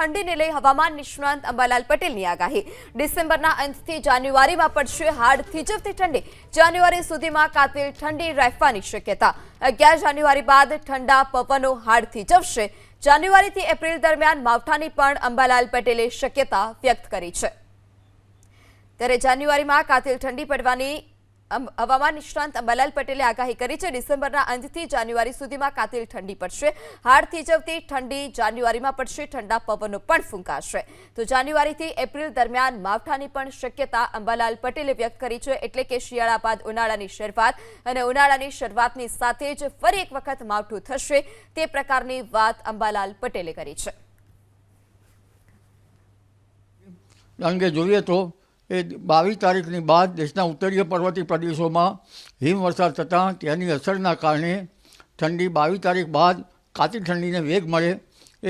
ઠંડીને લઈ હવામાન નિષ્ણાંત અંબાલાલ પટેલની આગાહી। ડિસેમ્બરના અંતથી જાન્યુઆરીમાં પડશે હાડ થીજવતી ઠંડી। જાન્યુઆરી સુધીમાં કાતિલ ઠંડી રહેવાની શક્યતા। 11 જાન્યુઆરી બાદ ઠંડા પવનો હાડ થીજવશે। જાન્યુઆરીથી એપ્રિલ દરમિયાન માવઠાની પણ અંબાલાલ પટેલે શક્યતા વ્યક્ત કરી છે। ત્યારે જાન્યુઆરીમાં કાતિલ ઠંડી પડવાની હવામાન નિષ્ણાંત અંબાલાલ પટેલે આગાહી કરી છે। ડિસેમ્બરના અંતથી જાન્યુઆરી સુધીમાં કાતિલ ઠંડી પડશે। હાડ થીજવતી ઠંડી જાન્યુઆરીમાં પડશે। ઠંડા પવનો પણ ફૂંકાશે। તો જાન્યુઆરીથી એપ્રિલ દરમિયાન માવઠાની પણ શક્યતા અંબાલાલ પટેલે વ્યક્ત કરી છે। એટલે કે શિયાળા બાદ ઉનાળાની શરૂઆત અને ઉનાળાની શરૂઆતની સાથે જ ફરી એક વખત માવઠું થશે તે પ્રકારની વાત અંબાલાલ પટેલે કરી છે। અંગે જોઈએ તો 22 તારીખની બાદ દેશના ઉત્તરીય પર્વતીય પ્રદેશોમાં હિમવર્ષા થતાં તેની અસરના કારણે ઠંડી 22 તારીખ બાદ કાતિલ ઠંડીને વેગ મળે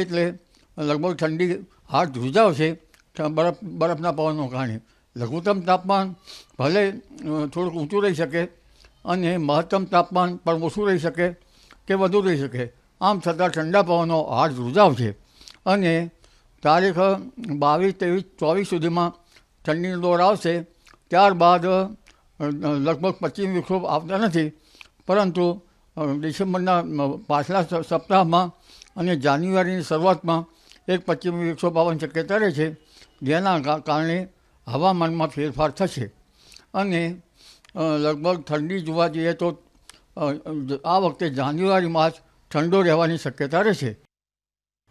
એટલે લગભગ ઠંડી હાડ ધ્રુજાવશે બરફના પવનના કારણે। લઘુત્તમ તાપમાન ભલે થોડુંક ઊંચું રહી શકે અને મહત્તમ તાપમાન પણ ઓછું રહી શકે કે વધુ રહી શકે। આમ છતાં ઠંડા પવનો હાડ ધ્રુજાવશે અને તારીખ 22, 23, 24 સુધીમાં ઠંડીનો દોર આવશે। ત્યારબાદ લગભગ પશ્ચિમ વિક્ષોભ આવતા નથી, પરંતુ ડિસેમ્બરના પાછલા સપ્તાહમાં અને જાન્યુઆરીની શરૂઆતમાં એક પશ્ચિમ વિક્ષોભ આવવાની શક્યતા રહે છે, જેના કારણે હવામાનમાં ફેરફાર થશે અને લગભગ ઠંડી જોવા જઈએ તો આ વખતે જાન્યુઆરીમાં જ ઠંડો રહેવાની શક્યતા રહેશે।